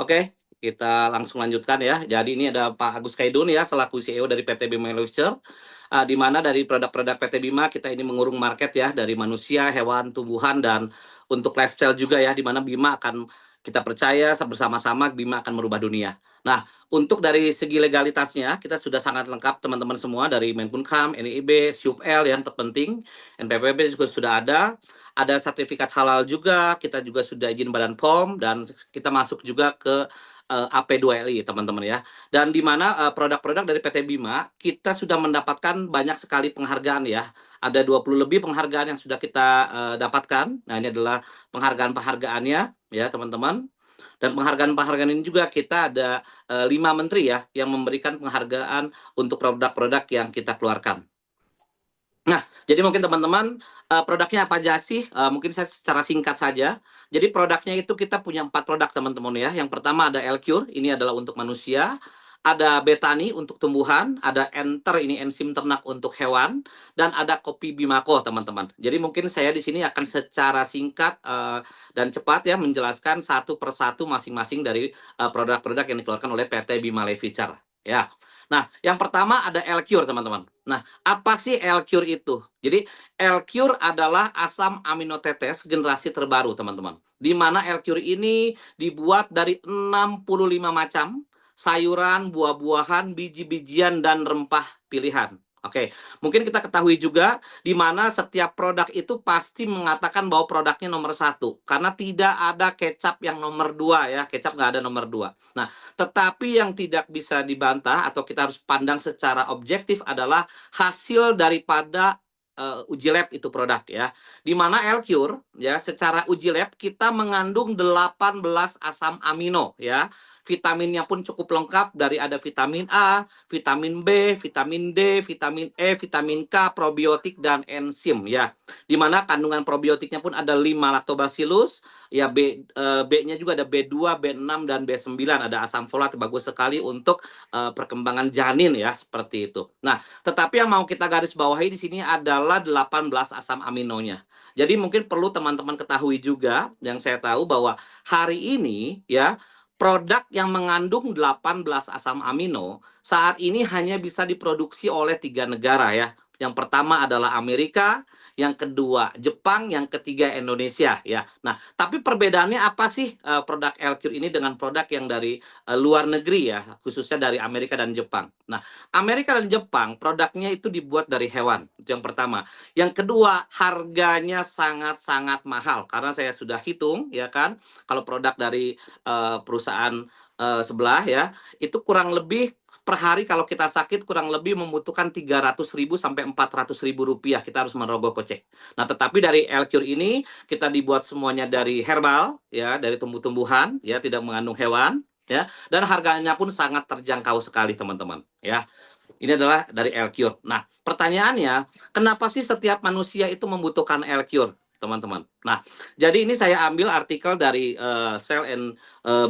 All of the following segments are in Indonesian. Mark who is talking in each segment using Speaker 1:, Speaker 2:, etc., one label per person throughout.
Speaker 1: Oke, kita langsung lanjutkan ya. Jadi ini ada Pak Agus Kaidun ya, selaku CEO dari PT Bima Leisure, di mana dari produk-produk PT Bima kita ini mengurung market ya, dari manusia, hewan, tumbuhan, dan untuk lifestyle juga ya, di mana Bima akan kita percaya bersama-sama Bima akan merubah dunia. Nah, untuk dari segi legalitasnya, kita sudah sangat lengkap teman-teman semua dari Menkumham, NIB, SUPL yang terpenting, NPWP juga sudah ada sertifikat halal juga, kita juga sudah izin Badan POM, dan kita masuk juga ke AP2LI, teman-teman ya. Dan di mana produk-produk dari PT Bima, kita sudah mendapatkan banyak sekali penghargaan ya. Ada 20 lebih penghargaan yang sudah kita dapatkan. Nah, ini adalah penghargaan-penghargaannya ya, teman-teman. Dan penghargaan-penghargaan ini juga kita ada 5 menteri ya, yang memberikan penghargaan untuk produk-produk yang kita keluarkan. Nah, jadi mungkin teman-teman, produknya apa aja sih? Mungkin saya secara singkat saja. Jadi produknya itu kita punya 4 produk teman-teman ya. Yang pertama ada L-Cure, ini adalah untuk manusia. Ada Betani untuk tumbuhan, ada Enter, ini enzim ternak untuk hewan, dan ada Kopi Bimako teman-teman. Jadi mungkin saya di sini akan secara singkat dan cepat ya menjelaskan satu persatu masing-masing dari produk-produk yang dikeluarkan oleh PT Bima Levicar. Ya. Nah, yang pertama ada L-Cure teman-teman. Nah, apa sih L-Cure itu? Jadi L-Cure adalah asam aminotetes generasi terbaru, teman-teman. Di mana L-Cure ini dibuat dari 65 macam sayuran, buah-buahan, biji-bijian, dan rempah pilihan. Oke, mungkin kita ketahui juga di mana setiap produk itu pasti mengatakan bahwa produknya nomor satu. Karena tidak ada kecap yang nomor dua ya, kecap nggak ada nomor dua. Nah, tetapi yang tidak bisa dibantah atau kita harus pandang secara objektif adalah hasil daripada uji lab itu produk ya. Di mana L-Cure ya secara uji lab kita mengandung 18 asam amino ya. Vitaminnya pun cukup lengkap dari ada vitamin A, vitamin B, vitamin D, vitamin E, vitamin K, probiotik dan enzim ya. Di mana kandungan probiotiknya pun ada 5 lactobacillus, ya B-nya juga ada B2, B6 dan B9, ada asam folat bagus sekali untuk perkembangan janin ya, seperti itu. Nah, tetapi yang mau kita garis bawahi di sini adalah 18 asam aminonya. Jadi mungkin perlu teman-teman ketahui juga yang saya tahu bahwa hari ini ya produk yang mengandung 18 asam amino saat ini hanya bisa diproduksi oleh 3 negara ya. Yang pertama adalah Amerika, yang kedua Jepang, yang ketiga Indonesia ya. Nah, tapi perbedaannya apa sih produk L-Cure ini dengan produk yang dari luar negeri ya, khususnya dari Amerika dan Jepang. Nah, Amerika dan Jepang produknya itu dibuat dari hewan, itu yang pertama. Yang kedua, harganya sangat-sangat mahal karena saya sudah hitung ya kan, kalau produk dari perusahaan sebelah ya, itu kurang lebih per hari kalau kita sakit kurang lebih membutuhkan 300.000 sampai 400.000 rupiah kita harus merogoh kocek. Nah, tetapi dari L-Cure ini kita dibuat semuanya dari herbal ya, dari tumbuh-tumbuhan ya, tidak mengandung hewan ya, dan harganya pun sangat terjangkau sekali teman-teman ya. Ini adalah dari L-Cure. Nah, pertanyaannya, kenapa sih setiap manusia itu membutuhkan L-Cure, teman-teman? Nah, jadi ini saya ambil artikel dari Cell and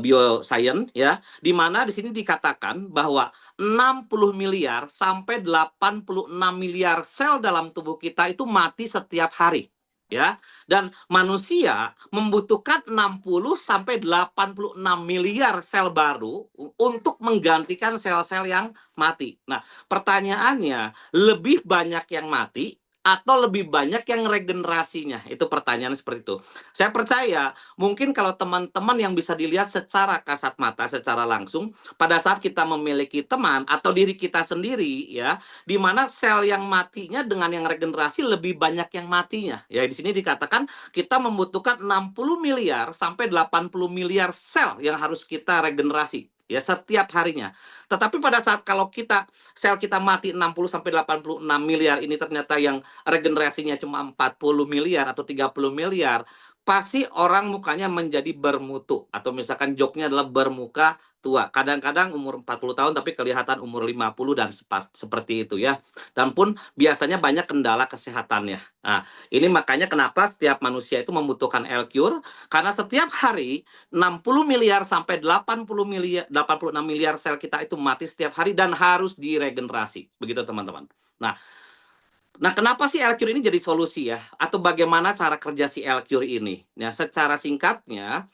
Speaker 1: Bioscience ya, di mana di sini dikatakan bahwa 60 miliar sampai 86 miliar sel dalam tubuh kita itu mati setiap hari. Ya, dan manusia membutuhkan 60 sampai 86 miliar sel baru untuk menggantikan sel-sel yang mati. Nah, pertanyaannya, lebih banyak yang mati atau lebih banyak yang regenerasinya? Itu pertanyaan seperti itu. Saya percaya, mungkin kalau teman-teman yang bisa dilihat secara kasat mata, secara langsung, pada saat kita memiliki teman atau diri kita sendiri, ya, di mana sel yang matinya dengan yang regenerasi lebih banyak yang matinya. Ya, di sini dikatakan kita membutuhkan 60 miliar sampai 80 miliar sel yang harus kita regenerasi ya setiap harinya. Tetapi pada saat kalau sel kita mati 60 sampai 86 miliar ini ternyata yang regenerasinya cuma 40 miliar atau 30 miliar, pasti orang mukanya menjadi bermutu atau misalkan joknya adalah bermuka tua. Kadang-kadang umur 40 tahun tapi kelihatan umur 50 dan seperti itu ya. Dan pun biasanya banyak kendala kesehatannya. Nah, ini makanya kenapa setiap manusia itu membutuhkan L-Cure karena setiap hari 60 miliar sampai 80 miliar 86 miliar sel kita itu mati setiap hari dan harus diregenerasi. Begitu teman-teman. Nah, Nah, kenapa sih L-Cure ini jadi solusi ya? Atau bagaimana cara kerja si L-Cure ini? Nah, secara singkatnya,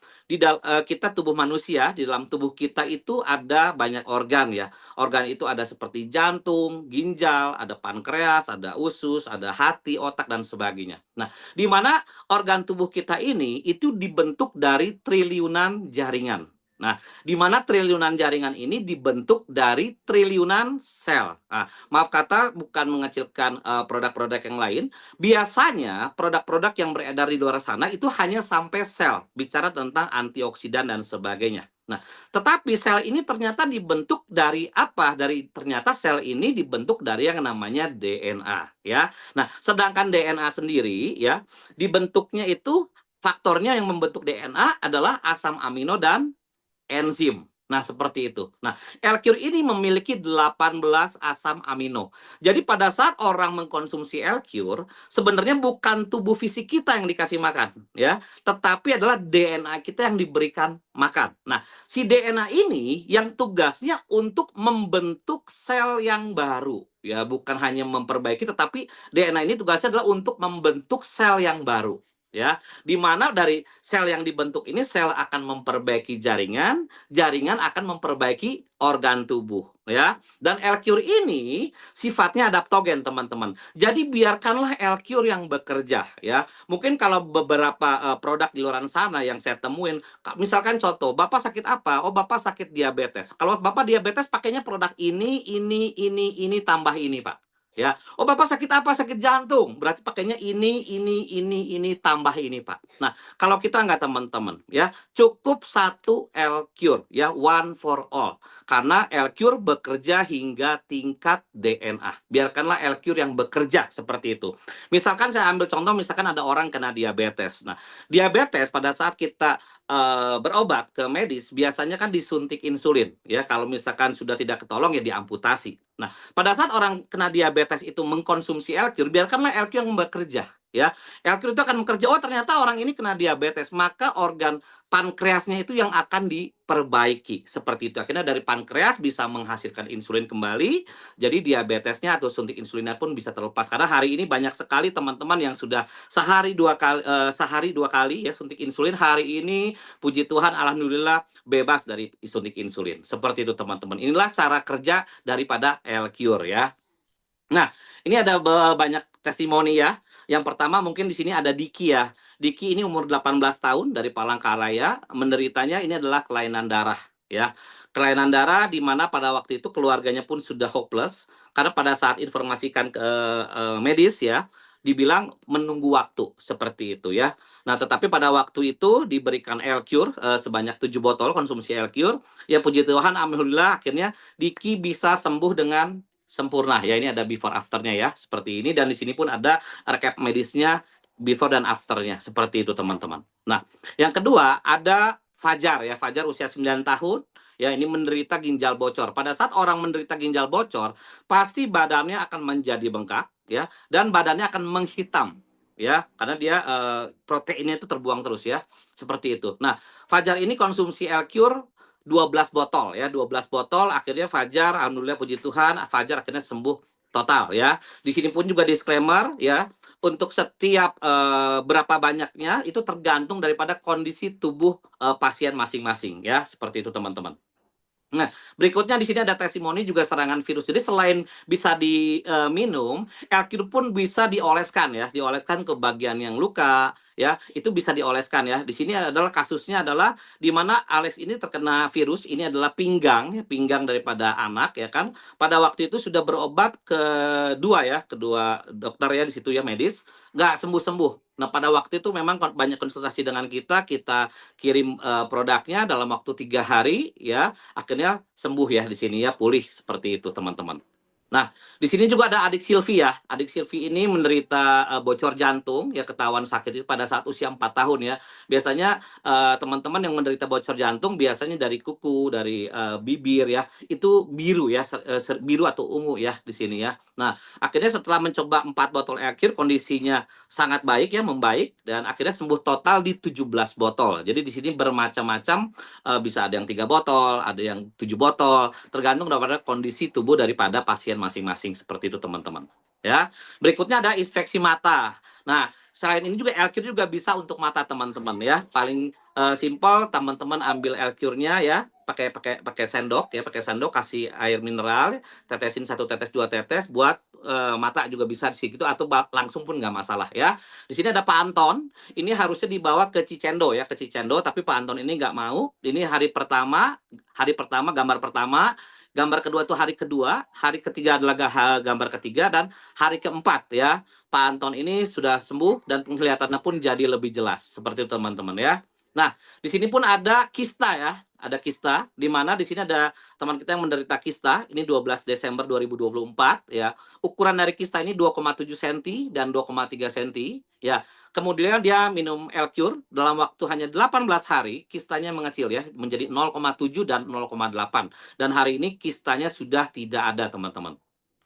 Speaker 1: kita tubuh manusia, di dalam tubuh kita itu ada banyak organ ya. Organ itu ada seperti jantung, ginjal, ada pankreas, ada usus, ada hati, otak, dan sebagainya. Nah, di mana organ tubuh kita ini itu dibentuk dari triliunan jaringan. Nah, di mana triliunan jaringan ini dibentuk dari triliunan sel. Nah, maaf kata bukan mengecilkan produk-produk yang lain. Biasanya produk-produk yang beredar di luar sana itu hanya sampai sel, bicara tentang antioksidan dan sebagainya. Nah, tetapi sel ini ternyata dibentuk dari apa? Ternyata sel ini dibentuk dari yang namanya DNA, ya. Nah, sedangkan DNA sendiri ya, dibentuknya itu faktornya yang membentuk DNA adalah asam amino dan enzim. Nah, seperti itu. Nah, L-Cure ini memiliki 18 asam amino. Jadi pada saat orang mengkonsumsi L-Cure, sebenarnya bukan tubuh fisik kita yang dikasih makan, ya, tetapi adalah DNA kita yang diberikan makan. Nah, si DNA ini yang tugasnya untuk membentuk sel yang baru, ya, bukan hanya memperbaiki, tetapi DNA ini tugasnya adalah untuk membentuk sel yang baru. Ya, di mana dari sel yang dibentuk ini sel akan memperbaiki jaringan, jaringan akan memperbaiki organ tubuh, ya. Dan L-Cure ini sifatnya adaptogen, teman-teman. Jadi biarkanlah L-Cure yang bekerja, ya. Mungkin kalau beberapa produk di luar sana yang saya temuin, misalkan contoh, Bapak sakit apa? Oh, Bapak sakit diabetes. Kalau Bapak diabetes pakainya produk ini tambah ini, Pak. Ya, oh Bapak sakit apa? Sakit jantung. Berarti pakainya ini tambah ini, Pak. Nah, kalau kita nggak, teman-teman, ya cukup satu L-Cure, ya, one for all. Karena L-Cure bekerja hingga tingkat DNA. Biarkanlah L-Cure yang bekerja seperti itu. Misalkan saya ambil contoh, misalkan ada orang kena diabetes. Nah, diabetes pada saat kita berobat ke medis, biasanya kan disuntik insulin, ya. Kalau misalkan sudah tidak ketolong, ya diamputasi. Nah, pada saat orang kena diabetes itu mengkonsumsi L-Cure, biarkanlah L-Cure yang bekerja, ya. L-Cure itu akan bekerja, oh ternyata orang ini kena diabetes, maka organ pankreasnya itu yang akan diperbaiki. Seperti itu. Akhirnya dari pankreas bisa menghasilkan insulin kembali, jadi diabetesnya atau suntik insulinnya pun bisa terlepas. Karena hari ini banyak sekali teman-teman yang sudah sehari dua kali ya suntik insulin. Hari ini puji Tuhan, alhamdulillah bebas dari suntik insulin. Seperti itu, teman-teman. Inilah cara kerja daripada L-Cure, ya. Nah, ini ada banyak testimoni ya. Yang pertama mungkin di sini ada Diki ya. Diki ini umur 18 tahun dari Palangkaraya, menderitanya ini adalah kelainan darah, ya. Kelainan darah di mana pada waktu itu keluarganya pun sudah hopeless karena pada saat informasikan ke medis ya, dibilang menunggu waktu seperti itu ya. Nah, tetapi pada waktu itu diberikan L-Cure sebanyak 7 botol konsumsi L-Cure. Ya puji Tuhan, alhamdulillah akhirnya Diki bisa sembuh dengan sempurna. Ya, ini ada before afternya ya, seperti ini. Dan di sini pun ada rekap medisnya before dan afternya, seperti itu, teman-teman. Nah, yang kedua ada Fajar ya. Fajar usia 9 tahun. Ya, ini menderita ginjal bocor. Pada saat orang menderita ginjal bocor, pasti badannya akan menjadi bengkak ya, dan badannya akan menghitam ya, karena dia proteinnya itu terbuang terus ya, seperti itu. Nah, Fajar ini konsumsi L-Cure 12 botol ya, 12 botol, akhirnya Fajar, alhamdulillah puji Tuhan, Fajar akhirnya sembuh total ya. Di sini pun juga disclaimer ya, untuk setiap berapa banyaknya itu tergantung daripada kondisi tubuh pasien masing-masing ya, seperti itu, teman-teman. Nah, berikutnya di sini ada testimoni juga serangan virus. Jadi selain bisa diminum, L-Cure pun bisa dioleskan ya, dioleskan ke bagian yang luka ya, itu bisa dioleskan ya. Di sini adalah kasusnya adalah di mana Alex ini terkena virus, ini adalah pinggang, ya, pinggang daripada anak ya kan. Pada waktu itu sudah berobat kedua dokter ya di situ ya, medis, nggak sembuh-sembuh. Nah, pada waktu itu memang banyak konsultasi dengan kita kirim produknya dalam waktu 3 hari ya, akhirnya sembuh ya di sini ya, pulih seperti itu, teman-teman. Nah, di sini juga ada adik Silvi ya. Adik Silvi ini menderita bocor jantung ya, ketahuan sakit itu pada saat usia 4 tahun ya. Biasanya teman-teman yang menderita bocor jantung biasanya dari kuku, dari bibir ya, itu biru ya, biru atau ungu ya di sini ya. Nah, akhirnya setelah mencoba 4 botol air kondisinya sangat baik ya, membaik, dan akhirnya sembuh total di 17 botol. Jadi di sini bermacam-macam, bisa ada yang 3 botol, ada yang 7 botol, tergantung daripada kondisi tubuh daripada pasien masing-masing, seperti itu, teman-teman. ya. Berikutnya ada infeksi mata. Nah, selain ini juga L-Cure juga bisa untuk mata teman-teman ya. Paling simpel teman-teman ambil L-Cure-nya ya, pakai pakai pakai sendok ya, pakai sendok kasih air mineral, tetesin 1 tetes 2 tetes buat mata juga bisa di situ atau langsung pun nggak masalah ya. Di sini ada Pak Anton, ini harusnya dibawa ke Cicendo ya, ke Cicendo, tapi Pak Anton ini nggak mau. Ini hari pertama, gambar pertama, gambar kedua itu hari kedua, hari ketiga adalah gambar ketiga, dan hari keempat ya. Pak Anton ini sudah sembuh dan penglihatannya pun jadi lebih jelas. Seperti itu teman-teman ya. Nah, di sini pun ada kista ya. Ada kista, di mana di sini ada teman kita yang menderita kista. Ini 12 Desember 2024 ya. Ukuran dari kista ini 2,7 cm dan 2,3 cm ya. Kemudian dia minum L-Cure dalam waktu hanya 18 hari, kistanya mengecil ya, menjadi 0,7 dan 0,8. Dan hari ini kistanya sudah tidak ada, teman-teman.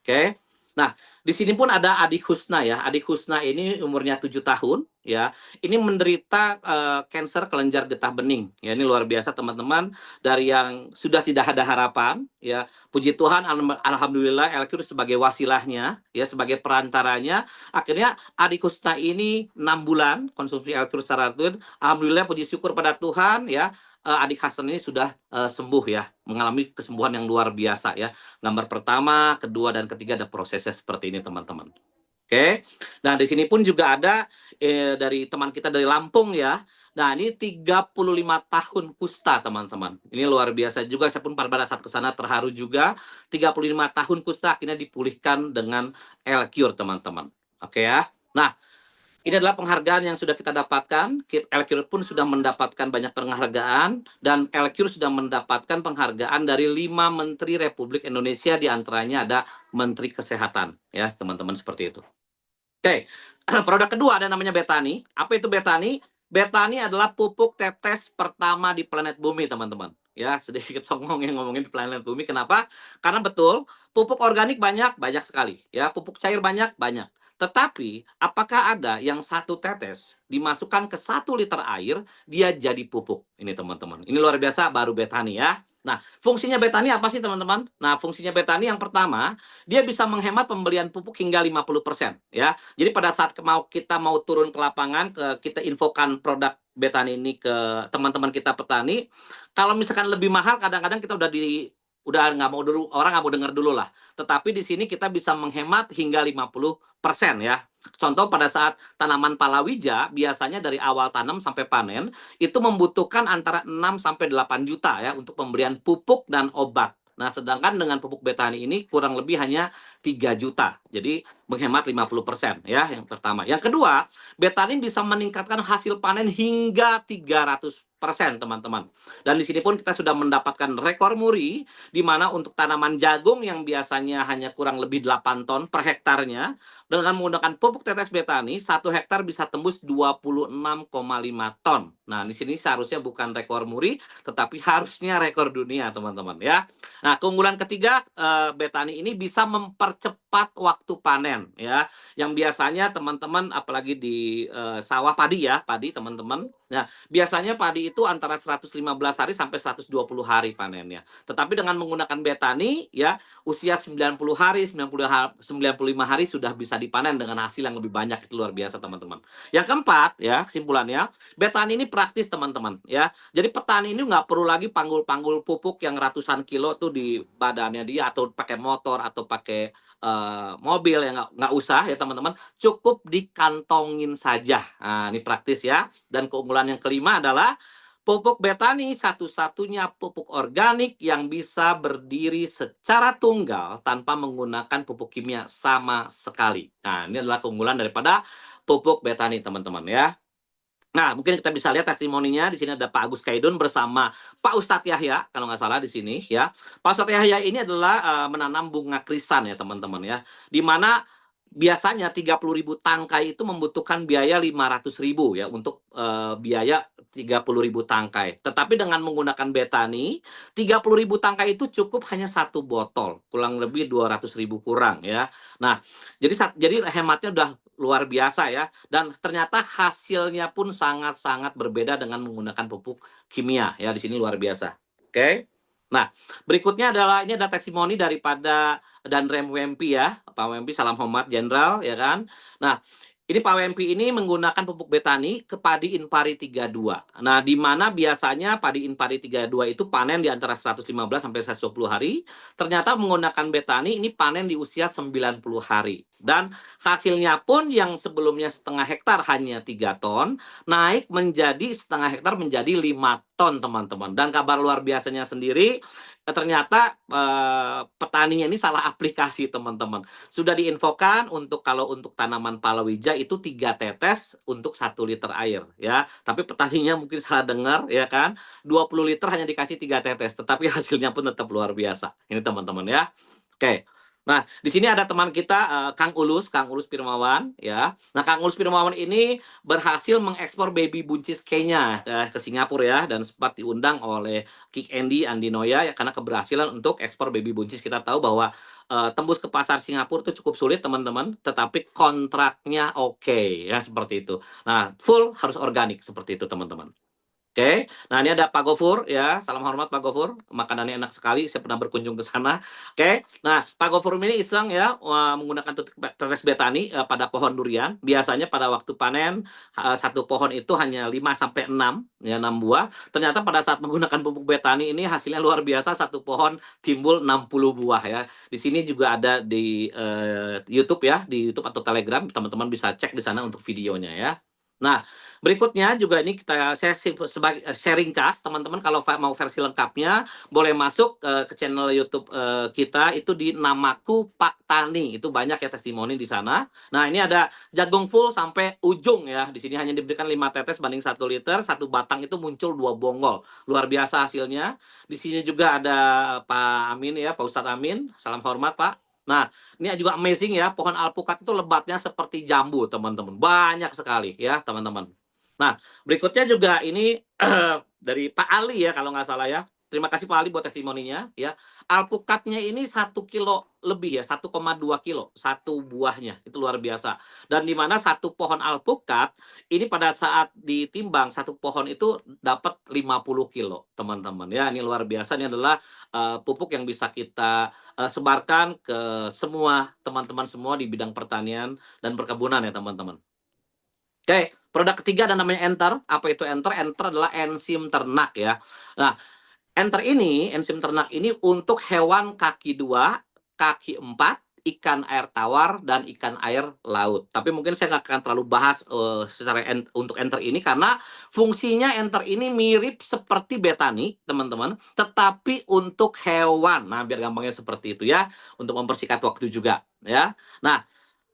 Speaker 1: Oke. Nah, di sini pun ada Adik Husna ya. Adik Husna ini umurnya 7 tahun ya. Ini menderita kanker kelenjar getah bening. Ya, ini luar biasa teman-teman. Dari yang sudah tidak ada harapan ya. Puji Tuhan, alhamdulillah L-Cure sebagai wasilahnya ya, sebagai perantaranya. Akhirnya Adik Husna ini 6 bulan konsumsi L-Cure secara rutin. Alhamdulillah, puji syukur pada Tuhan ya. Adik Hasan ini sudah sembuh ya, mengalami kesembuhan yang luar biasa ya. Gambar pertama, kedua, dan ketiga ada prosesnya seperti ini teman-teman. Oke. Nah, di sini pun juga ada dari teman kita dari Lampung ya. Nah, ini 35 tahun kusta teman-teman. Ini luar biasa juga, saya pun pada saat ke sana terharu juga. 35 tahun kusta akhirnya dipulihkan dengan L-Cure teman-teman. Oke ya. Nah, ini adalah penghargaan yang sudah kita dapatkan. L-Cure pun sudah mendapatkan banyak penghargaan, dan L-Cure sudah mendapatkan penghargaan dari 5 Menteri Republik Indonesia, diantaranya ada Menteri Kesehatan, ya teman-teman, seperti itu. Oke, produk kedua ada namanya Betani. Apa itu Betani? Betani adalah pupuk tetes pertama di planet bumi, teman-teman. Ya, sedikit songong yang ngomongin di planet bumi. Kenapa? Karena betul, pupuk organik banyak, banyak sekali. Ya, pupuk cair banyak, banyak. Tetapi, apakah ada yang 1 tetes dimasukkan ke 1 liter air, dia jadi pupuk? Ini teman-teman. Ini luar biasa, baru Betani ya. Nah, fungsinya Betani apa sih teman-teman? Nah, fungsinya Betani yang pertama, dia bisa menghemat pembelian pupuk hingga 50% ya. Jadi pada saat kita mau turun ke lapangan, kita infokan produk Betani ini ke teman-teman kita petani. Kalau misalkan lebih mahal, kadang-kadang kita udah nggak mau dulu, orang nggak mau dengar dulu lah. Tetapi di sini kita bisa menghemat hingga 50% ya. Contoh pada saat tanaman palawija, biasanya dari awal tanam sampai panen, itu membutuhkan antara 6 sampai 8 juta ya untuk pemberian pupuk dan obat. Nah, sedangkan dengan pupuk Betani ini kurang lebih hanya 3 juta. Jadi menghemat 50% ya, yang pertama. Yang kedua, Betani bisa meningkatkan hasil panen hingga 300%, teman-teman. Dan di sini pun kita sudah mendapatkan rekor muri, di mana untuk tanaman jagung yang biasanya hanya kurang lebih 8 ton per hektarnya, dengan menggunakan pupuk tetes Betani, 1 hektar bisa tembus 26,5 ton. Nah, di sini seharusnya bukan rekor muri, tetapi harusnya rekor dunia, teman-teman ya. Nah, keunggulan ketiga, Betani ini bisa mempercepat waktu panen ya. Yang biasanya teman-teman, apalagi di sawah padi ya, padi teman-teman. Nah, biasanya padi itu antara 115 hari sampai 120 hari panennya. Tetapi dengan menggunakan Betani ya, usia 90 hari, 95 hari sudah bisa dipanen dengan hasil yang lebih banyak. Itu luar biasa, teman-teman. Yang keempat ya, kesimpulannya, Betani ini praktis, teman-teman ya. Jadi petani ini nggak perlu lagi panggul-panggul pupuk yang ratusan kilo tuh di badannya dia, atau pakai motor atau pakai mobil, yang nggak usah ya teman-teman, cukup dikantongin saja. Nah, ini praktis ya. Dan keunggulan yang kelima adalah pupuk Betani satu-satunya pupuk organik yang bisa berdiri secara tunggal tanpa menggunakan pupuk kimia sama sekali. Nah, ini adalah keunggulan daripada pupuk Betani, teman-teman ya. Nah, mungkin kita bisa lihat testimoninya. Di sini ada Pak Agus Kaidun bersama Pak Ustadz Yahya, kalau nggak salah di sini ya. Pak Ustadz Yahya ini adalah menanam bunga krisan ya teman-teman ya. Di mana biasanya 30.000 tangkai itu membutuhkan biaya 500.000 ya untuk biaya 30.000 tangkai. Tetapi dengan menggunakan Betani, 30.000 tangkai itu cukup hanya 1 botol, kurang lebih 200.000 kurang ya. Nah, jadi hematnya udah luar biasa ya, dan ternyata hasilnya pun sangat-sangat berbeda dengan menggunakan pupuk kimia ya. Di sini luar biasa. Oke. Nah, berikutnya adalah ini ada testimoni daripada dan Rem Wempi ya. Pak Wempi salam hormat Jenderal ya kan. Nah, ini Pak Wempi ini menggunakan pupuk Betani ke padi Inpari 32. Nah, di mana biasanya padi Inpari 32 itu panen di antara 115 sampai 120 hari. Ternyata menggunakan Betani ini panen di usia 90 hari. Dan hasilnya pun yang sebelumnya setengah hektar hanya 3 ton, naik menjadi setengah hektar menjadi 5 ton teman-teman. Dan kabar luar biasanya sendiri, ternyata petaninya ini salah aplikasi teman-teman. Sudah diinfokan untuk kalau untuk tanaman palawija itu 3 tetes untuk 1 liter air ya. Tapi petaninya mungkin salah dengar ya kan. 20 liter hanya dikasih 3 tetes, tetapi hasilnya pun tetap luar biasa. Ini teman-teman ya. Oke. Nah, di sini ada teman kita Kang Ulus Firmawan ya. Nah, Kang Ulus Firmawan ini berhasil mengekspor baby buncis Kenya ke Singapura ya, dan sempat diundang oleh Kick Andy Andi Noya ya, karena keberhasilan untuk ekspor baby buncis. Kita tahu bahwa tembus ke pasar Singapura itu cukup sulit teman-teman, tetapi kontraknya oke ya, seperti itu. Nah, full harus organik seperti itu teman-teman. Oke, nah ini ada Pak Gofur ya, salam hormat Pak Gofur, makanannya enak sekali, saya pernah berkunjung ke sana. Oke, nah Pak Gofur ini iseng ya menggunakan tetes betani pada pohon durian. Biasanya pada waktu panen satu pohon itu hanya 5 sampai 6 ya, 6 buah. Ternyata pada saat menggunakan pupuk betani ini hasilnya luar biasa, satu pohon timbul 60 buah ya. Di sini juga ada di YouTube ya, di YouTube atau Telegram, teman-teman bisa cek di sana untuk videonya ya. Nah, berikutnya juga ini saya sebagai sharing cast teman-teman, kalau mau versi lengkapnya boleh masuk ke channel YouTube kita itu di Namaku Pak Tani. Itu banyak ya testimoni di sana. Nah, ini ada jagung full sampai ujung ya. Di sini hanya diberikan 5 tetes banding 1 liter, satu batang itu muncul 2 bonggol. Luar biasa hasilnya. Di sini juga ada Pak Amin ya, Pak Ustadz Amin. Salam hormat, Pak. Nah, ini juga amazing ya, pohon alpukat itu lebatnya seperti jambu, teman-teman. Banyak sekali ya, teman-teman. Nah, berikutnya juga ini dari Pak Ali ya, kalau nggak salah ya. Terima kasih Pak Ali buat testimoninya ya. Alpukatnya ini 1 kilo lebih ya, 1,2 kilo satu buahnya. Itu luar biasa. Dan di mana satu pohon alpukat ini pada saat ditimbang satu pohon itu dapat 50 kilo, teman-teman ya. Ini luar biasa. Ini adalah pupuk yang bisa kita sebarkan ke semua teman-teman semua di bidang pertanian dan perkebunan ya, teman-teman. Oke, produk ketiga ada namanya Enter. Apa itu Enter? Enter adalah enzim ternak ya. Nah, Enter ini, enzim ternak ini untuk hewan kaki 2, kaki 4, ikan air tawar, dan ikan air laut. Tapi mungkin saya nggak akan terlalu bahas secara untuk Enter ini, karena fungsinya Enter ini mirip seperti Betani, teman-teman, tetapi untuk hewan. Nah, biar gampangnya seperti itu ya, untuk mempersingkat waktu juga ya. Nah,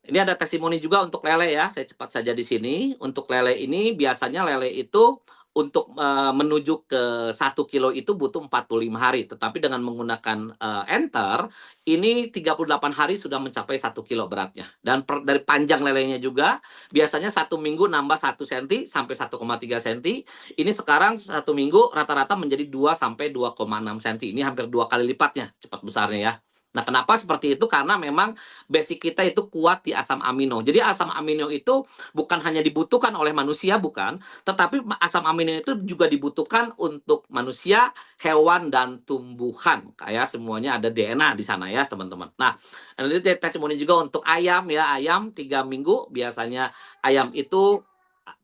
Speaker 1: ini ada testimoni juga untuk lele ya. Saya cepat saja di sini. Untuk lele ini biasanya lele itu untuk menuju ke 1 kilo itu butuh 45 hari. Tetapi dengan menggunakan Enter, ini 38 hari sudah mencapai 1 kilo beratnya. Dan dari panjang lelenya juga, biasanya 1 minggu nambah 1 cm sampai 1,3 cm. Ini sekarang 1 minggu rata-rata menjadi 2 sampai 2,6 cm. Ini hampir 2 kali lipatnya, cepat besarnya ya. Nah, kenapa seperti itu? Karena memang basic kita itu kuat di asam amino. Jadi asam amino itu bukan hanya dibutuhkan oleh manusia, bukan, tetapi asam amino itu juga dibutuhkan untuk manusia, hewan, dan tumbuhan. Kayak semuanya ada DNA di sana ya, teman-teman. Nah, ini testimoni juga untuk ayam ya. Ayam 3 minggu biasanya ayam itu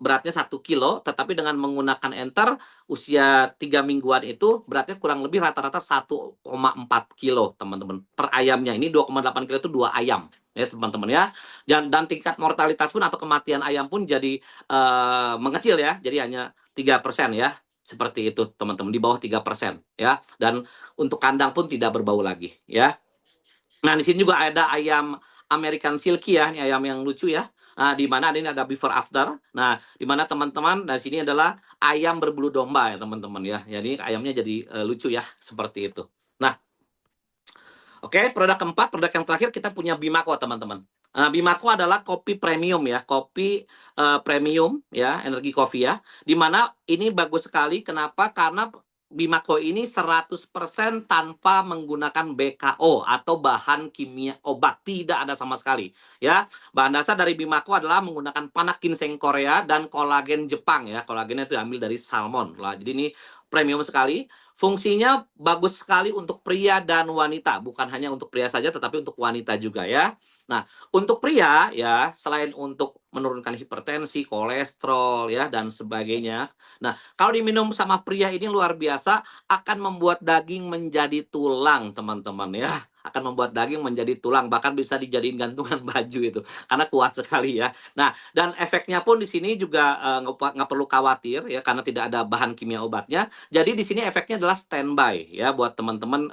Speaker 1: beratnya 1 kilo, tetapi dengan menggunakan Enter usia 3 mingguan itu beratnya kurang lebih rata-rata 1,4 kilo, teman-teman, per ayamnya. Ini 2,8 kilo itu 2 ayam ya, teman-teman ya. Dan tingkat mortalitas pun atau kematian ayam pun jadi mengecil ya, jadi hanya 3% ya, seperti itu teman-teman, di bawah 3% ya. Dan untuk kandang pun tidak berbau lagi ya. Nah, di sini juga ada ayam American Silky ya, ini ayam yang lucu ya. Nah, di mana ini ada before after. Nah, di mana teman-teman, dari sini adalah ayam berbulu domba ya, teman-teman ya. Jadi ayamnya jadi lucu ya, seperti itu. Nah, oke, produk keempat, produk yang terakhir kita punya Bimako, teman-teman. Nah, Bimako adalah kopi premium ya, kopi premium ya, energi kopi ya. Di mana ini bagus sekali, kenapa? Karena Bimako ini 100% tanpa menggunakan BKO atau bahan kimia obat, tidak ada sama sekali ya. Bahan dasar dari Bimako adalah menggunakan panak ginseng Korea dan kolagen Jepang ya. Kolagennya itu diambil dari salmon lah. Jadi ini premium sekali. Fungsinya bagus sekali untuk pria dan wanita, bukan hanya untuk pria saja tetapi untuk wanita juga ya. Nah, untuk pria ya, selain untuk menurunkan hipertensi, kolesterol ya dan sebagainya. Nah, kalau diminum sama pria ini luar biasa, akan membuat daging menjadi tulang, teman-teman ya. Akan membuat daging menjadi tulang, bahkan bisa dijadiin gantungan baju itu, karena kuat sekali ya. Nah, dan efeknya pun di sini juga nggak perlu khawatir ya, karena tidak ada bahan kimia obatnya. Jadi di sini efeknya adalah standby ya buat teman-teman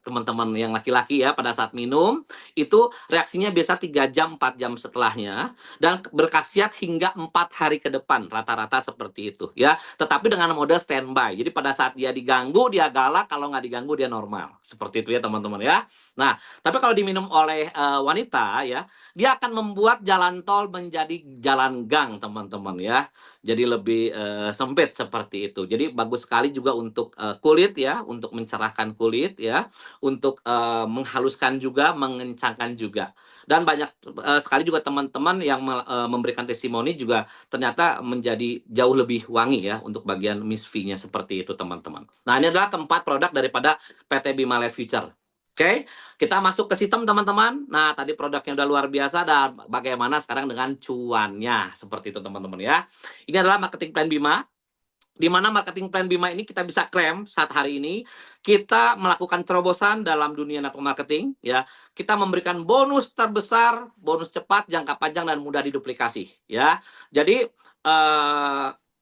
Speaker 1: teman-teman yang laki-laki ya, pada saat minum itu reaksinya biasa 3 jam 4 jam setelahnya dan berkhasiat hingga 4 hari ke depan rata-rata seperti itu ya. Tetapi dengan mode standby. Jadi pada saat dia diganggu dia galak, kalau nggak diganggu dia normal. Seperti itu ya teman-teman ya. Nah, tapi kalau diminum oleh wanita ya, dia akan membuat jalan tol menjadi jalan gang teman-teman ya. Jadi lebih sempit seperti itu. Jadi bagus sekali juga untuk kulit ya, untuk mencerahkan kulit ya, untuk menghaluskan juga, mengencangkan juga. Dan banyak sekali juga teman-teman yang memberikan testimoni juga ternyata menjadi jauh lebih wangi ya untuk bagian Miss V-nya seperti itu teman-teman. Nah, ini adalah keempat produk daripada PT Bima Life Future. Oke, kita masuk ke sistem teman-teman. Nah, tadi produknya udah luar biasa dan bagaimana sekarang dengan cuannya seperti itu teman-teman ya. Ini adalah marketing plan Bima, di mana marketing plan Bima ini kita bisa klaim saat hari ini kita melakukan terobosan dalam dunia network marketing ya. Kita memberikan bonus terbesar, bonus cepat, jangka panjang dan mudah diduplikasi ya. Jadi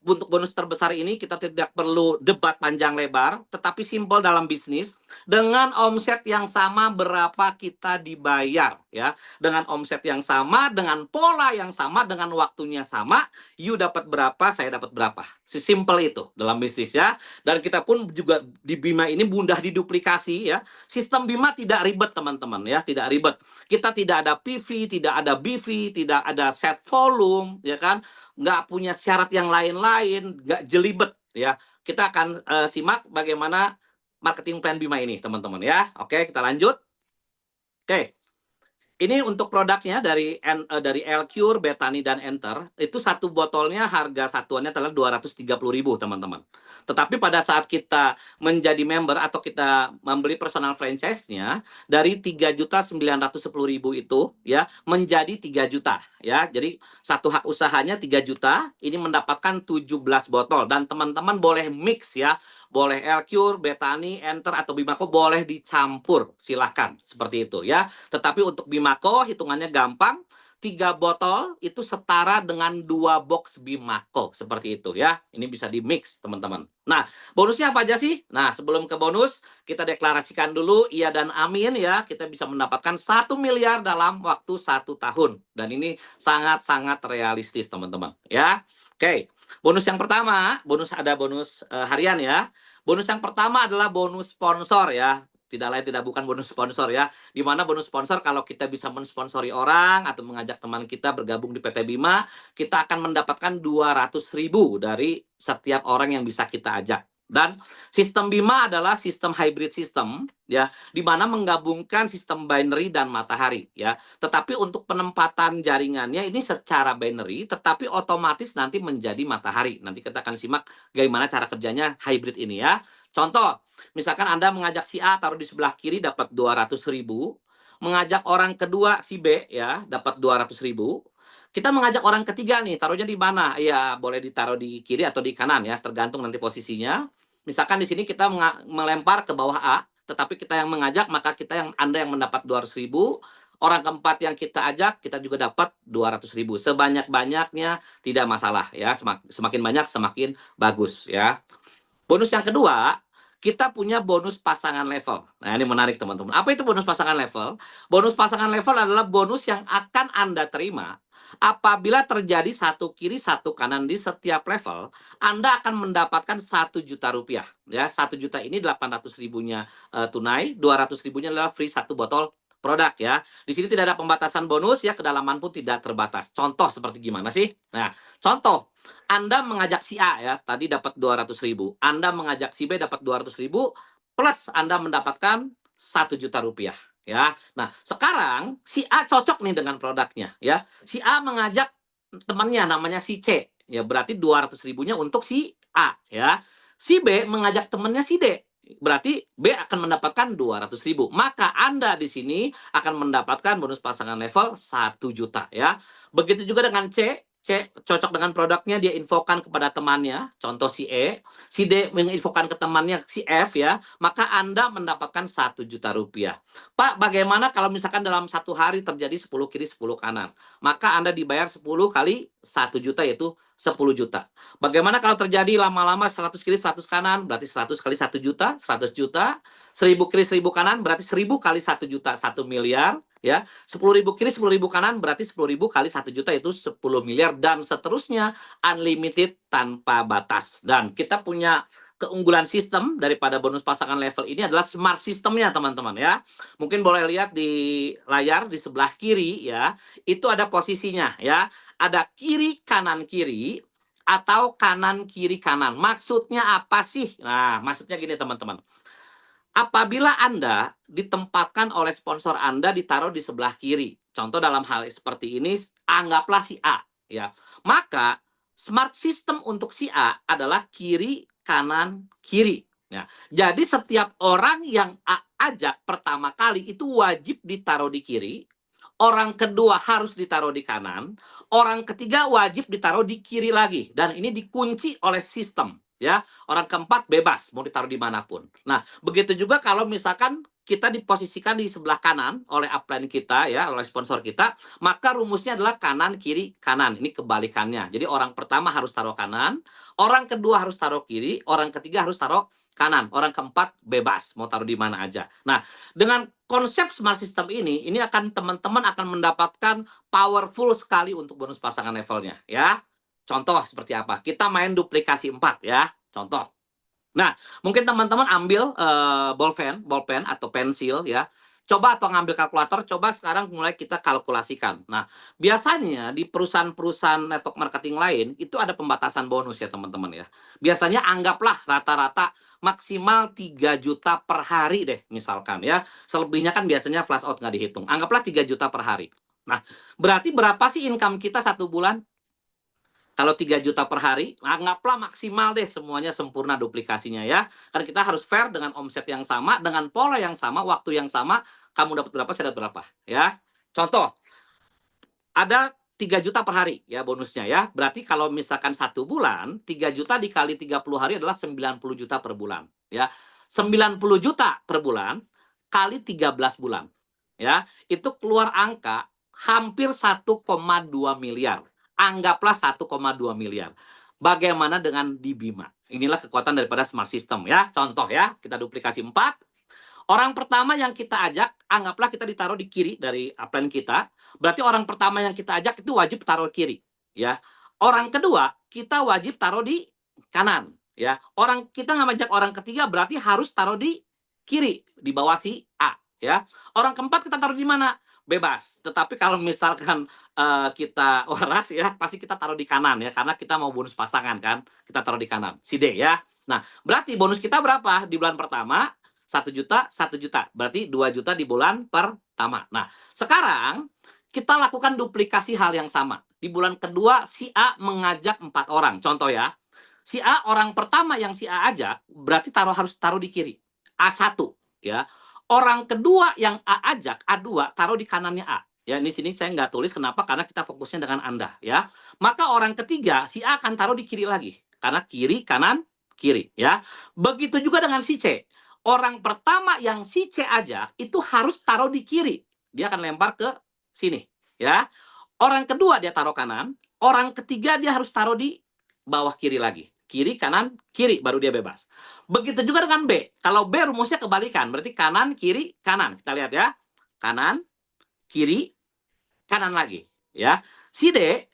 Speaker 1: untuk bonus terbesar ini kita tidak perlu debat panjang lebar, tetapi simpel dalam bisnis. Dengan omset yang sama berapa kita dibayar ya. Dengan omset yang sama, dengan pola yang sama, dengan waktunya sama, you dapat berapa, saya dapat berapa. Sesimpel itu dalam bisnis ya. Dan kita pun juga di Bima ini mudah diduplikasi ya. Sistem Bima tidak ribet teman-teman ya, tidak ribet. Kita tidak ada PV, tidak ada BV, tidak ada set volume ya kan. Nggak punya syarat yang lain-lain, nggak jelibet ya. Kita akan simak bagaimana marketing plan Bima ini teman-teman ya. Oke, kita lanjut. Oke. Ini untuk produknya dari Elcure, Betani, dan Enter. Itu satu botolnya harga satuannya adalah 230.000 teman-teman. Tetapi pada saat kita menjadi member atau kita membeli personal franchise-nya, dari 3.910.000 itu ya menjadi 3 juta ya. Jadi satu hak usahanya 3 juta, ini mendapatkan 17 botol. Dan teman-teman boleh mix ya. Boleh Elcure, Betani, Enter, atau Bimako boleh dicampur. Silahkan seperti itu ya. Tetapi untuk Bimako hitungannya gampang. 3 botol itu setara dengan 2 box Bimako. Seperti itu ya. Ini bisa di mix teman-teman. Nah, bonusnya apa aja sih? Nah, sebelum ke bonus, kita deklarasikan dulu iya dan amin ya. Kita bisa mendapatkan 1 miliar dalam waktu 1 tahun. Dan ini sangat-sangat realistis teman-teman ya. Oke, bonus yang pertama, ada bonus harian ya. Bonus yang pertama adalah bonus sponsor ya. Tidak lain tidak bukan bonus sponsor ya. Di mana bonus sponsor kalau kita bisa mensponsori orang atau mengajak teman kita bergabung di PT Bima, kita akan mendapatkan 200.000 dari setiap orang yang bisa kita ajak. Dan sistem Bima adalah sistem hybrid system ya, di mana menggabungkan sistem binary dan matahari ya. Tetapi untuk penempatan jaringannya ini secara binary, tetapi otomatis nanti menjadi matahari. Nanti kita akan simak bagaimana cara kerjanya hybrid ini ya. Contoh, misalkan Anda mengajak si A taruh di sebelah kiri dapat 200.000, mengajak orang kedua si B ya dapat 200.000. Kita mengajak orang ketiga nih, taruhnya di mana? Ya, boleh ditaruh di kiri atau di kanan ya, tergantung nanti posisinya. Misalkan di sini kita melempar ke bawah A, tetapi kita yang mengajak, maka Anda yang mendapat 200.000. Orang keempat yang kita ajak, kita juga dapat 200.000. Sebanyak-banyaknya tidak masalah ya. Semakin banyak semakin bagus ya. Bonus yang kedua, kita punya bonus pasangan level. Nah, ini menarik teman-teman. Apa itu bonus pasangan level? Bonus pasangan level adalah bonus yang akan Anda terima apabila terjadi satu kiri satu kanan di setiap level. Anda akan mendapatkan 1 juta rupiah ya. 1 juta ini 800.000-nya tunai, 200.000-nya adalah free 1 botol produk ya. Di sini tidak ada pembatasan bonus ya, kedalaman pun tidak terbatas. Contoh seperti gimana sih? Nah, contoh Anda mengajak si A ya, tadi dapat 200.000. Anda mengajak si B dapat 200.000 plus Anda mendapatkan 1 juta rupiah ya. Nah, sekarang si A cocok nih dengan produknya ya. Si A mengajak temannya namanya si C. Ya, berarti 200.000-nya untuk si A ya. Si B mengajak temannya si D. Berarti B akan mendapatkan 200.000. Maka Anda di sini akan mendapatkan bonus pasangan level 1 juta ya. Begitu juga dengan C. C cocok dengan produknya, dia infokan kepada temannya, contoh si E. Si D menginfokan ke temannya si F ya. Maka Anda mendapatkan 1 juta rupiah. Pak, bagaimana kalau misalkan dalam satu hari terjadi 10 kiri 10 kanan? Maka Anda dibayar 10 kali 1 juta, yaitu 10 juta. Bagaimana kalau terjadi lama-lama 100 kiri 100 kanan, berarti 100 kali 1 juta, 100 juta. 1000 kiri 1000 kanan, berarti 1000 kali 1 juta, 1 miliar. Ya, 10.000 kiri 10.000 kanan, berarti 10.000 kali 1 juta, itu 10 miliar. Dan seterusnya, unlimited tanpa batas. Dan kita punya keunggulan sistem daripada bonus pasangan level ini adalah smart sistemnya, teman-teman ya. Mungkin boleh lihat di layar di sebelah kiri ya, itu ada posisinya ya. Ada kiri kanan kiri atau kanan kiri kanan. Maksudnya apa sih? Nah, maksudnya gini teman-teman. Apabila Anda ditempatkan oleh sponsor Anda ditaruh di sebelah kiri, contoh dalam hal seperti ini, anggaplah si A ya. Maka smart system untuk si A adalah kiri kanan kiri. Ya. Jadi setiap orang yang A ajak pertama kali itu wajib ditaruh di kiri, orang kedua harus ditaruh di kanan, orang ketiga wajib ditaruh di kiri lagi, dan ini dikunci oleh sistem ya. Orang keempat bebas mau ditaruh dimanapun. Nah, begitu juga kalau misalkan kita diposisikan di sebelah kanan oleh upline kita ya, oleh sponsor kita, maka rumusnya adalah kanan kiri kanan. Ini kebalikannya. Jadi orang pertama harus taruh kanan, orang kedua harus taruh kiri, orang ketiga harus taruh kanan, orang keempat bebas mau taruh di mana aja. Nah, dengan konsep smart system ini akan teman-teman akan mendapatkan powerful sekali untuk bonus pasangan levelnya ya. Contoh seperti apa? Kita main duplikasi 4 ya. Contoh. Nah, mungkin teman-teman ambil bolpen atau pensil ya. Coba atau ngambil kalkulator, coba sekarang mulai kita kalkulasikan. Nah, biasanya di perusahaan-perusahaan network marketing lain itu ada pembatasan bonus ya teman-teman ya. Biasanya anggaplah rata-rata maksimal 3 juta per hari deh misalkan ya. Selebihnya kan biasanya flash out nggak dihitung. Anggaplah 3 juta per hari. Nah, berarti berapa sih income kita satu bulan? Kalau 3 juta per hari, anggaplah maksimal deh semuanya sempurna duplikasinya ya. Karena kita harus fair dengan omset yang sama, dengan pola yang sama, waktu yang sama, kamu dapat berapa, saya dapat berapa ya. Contoh, ada 3 juta per hari ya bonusnya ya. Berarti kalau misalkan satu bulan, 3 juta dikali 30 hari adalah 90 juta per bulan ya. 90 juta per bulan kali 13 bulan ya. Itu keluar angka hampir 1,2 miliar. Anggaplah 1,2 miliar. Bagaimana dengan di Bima? Inilah kekuatan daripada smart system ya. Contoh ya, kita duplikasi 4. Orang pertama yang kita ajak, anggaplah kita ditaruh di kiri dari upline kita. Berarti orang pertama yang kita ajak itu wajib taruh kiri, ya. Orang kedua kita wajib taruh di kanan, ya. Orang kita nggak ngajak orang ketiga berarti harus taruh di kiri di bawah si A, ya. Orang keempat kita taruh di mana? Bebas. Tetapi kalau misalkan kita waras ya, pasti kita taruh di kanan ya, karena kita mau bonus pasangan kan. Kita taruh di kanan, si D ya. Nah, berarti bonus kita berapa di bulan pertama? 1 juta, 1 juta. Berarti 2 juta di bulan pertama. Nah, sekarang kita lakukan duplikasi hal yang sama. Di bulan kedua, si A mengajak 4 orang. Contoh ya, si A orang pertama yang si A ajak, berarti harus taruh di kiri. A1 ya. Orang kedua yang A ajak, A2, taruh di kanannya A. Ya, di sini saya nggak tulis kenapa, karena kita fokusnya dengan Anda ya. Maka orang ketiga, si A akan taruh di kiri lagi. Karena kiri, kanan, kiri ya. Begitu juga dengan si C. Orang pertama yang si C ajak itu harus taruh di kiri. Dia akan lempar ke sini, ya. Orang kedua dia taruh kanan, orang ketiga dia harus taruh di bawah kiri lagi. Kiri, kanan, kiri, baru dia bebas. Begitu juga dengan B. Kalau B rumusnya kebalikan, berarti kanan, kiri, kanan. Kita lihat ya. Kanan, kiri, kanan lagi, ya. Si D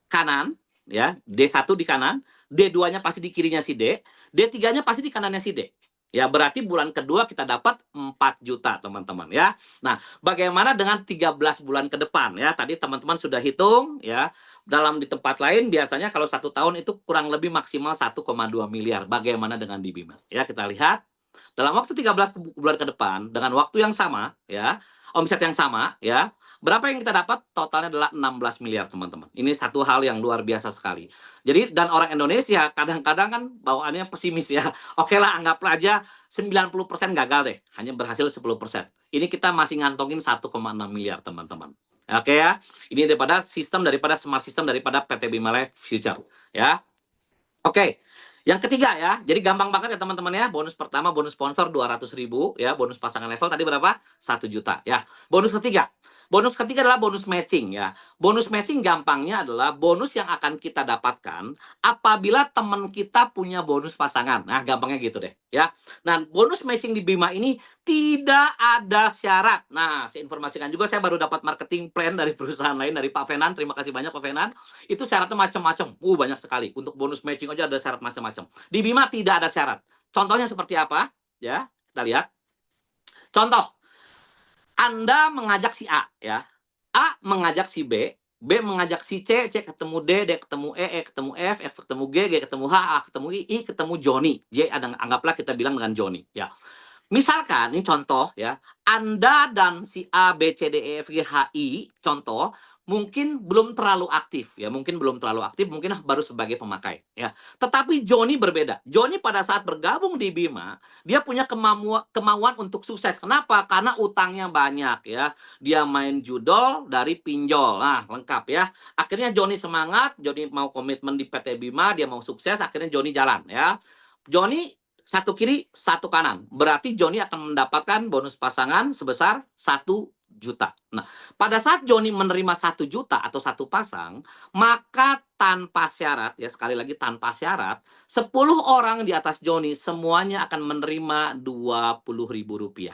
Speaker 1: kanan, ya. D1 di kanan, D2-nya pasti di kirinya si D, D3-nya pasti di kanannya si D. Ya, berarti bulan kedua kita dapat 4 juta, teman-teman ya. Nah, bagaimana dengan 13 bulan ke depan ya? Tadi teman-teman sudah hitung ya. Dalam di tempat lain biasanya kalau 1 tahun itu kurang lebih maksimal 1,2 miliar. Bagaimana dengan di Bima? Ya, kita lihat. Dalam waktu 13 bulan ke depan dengan waktu yang sama ya, omset yang sama ya, Berapa yang kita dapat? Totalnya adalah 16 miliar, teman-teman. Ini satu hal yang luar biasa sekali. Jadi, dan orang Indonesia kadang-kadang kan bawaannya pesimis ya. Oke lah, anggaplah aja 90% gagal deh, hanya berhasil 10%. Ini kita masih ngantongin 1,6 miliar, teman-teman. Oke ya, ini daripada smart system daripada PT Bima Life Future ya. Oke. Yang ketiga ya, jadi gampang banget ya teman-teman ya. Bonus pertama, bonus sponsor 200.000 ya. Bonus pasangan level tadi berapa? 1 juta ya. Bonus ketiga. Bonus ketiga adalah bonus matching ya. Bonus matching gampangnya adalah bonus yang akan kita dapatkan apabila teman kita punya bonus pasangan. Nah, gampangnya gitu deh ya. Nah, bonus matching di Bima ini tidak ada syarat. Nah, saya informasikan juga, saya baru dapat marketing plan dari perusahaan lain, dari Pak Fenan. Terima kasih banyak Pak Fenan. Itu syaratnya macam-macam. Banyak sekali. Untuk bonus matching aja ada syarat macam-macam. Di Bima tidak ada syarat. Contohnya seperti apa? Ya, kita lihat. Contoh, Anda mengajak si A, ya. A mengajak si B, B mengajak si C, C ketemu D, D ketemu E ketemu F, F ketemu G, G ketemu H, A ketemu I ketemu Joni. J anggaplah kita bilang dengan Joni, ya. Misalkan, ini contoh ya, Anda dan si A, B, C, D, E, F, G, H, I, contoh, mungkin belum terlalu aktif ya, mungkin baru sebagai pemakai ya. Tetapi Joni berbeda. Joni pada saat bergabung di Bima, dia punya kemauan untuk sukses. Kenapa? Karena utangnya banyak ya. Dia main judol dari pinjol. Nah, lengkap ya. Akhirnya Joni semangat, Joni mau komitmen di PT Bima, dia mau sukses, akhirnya Joni jalan ya. Joni satu kiri, satu kanan. Berarti Joni akan mendapatkan bonus pasangan sebesar 1 juta. Nah, pada saat Joni menerima 1 juta atau satu pasang, maka tanpa syarat, ya sekali lagi tanpa syarat, 10 orang di atas Joni semuanya akan menerima Rp20.000.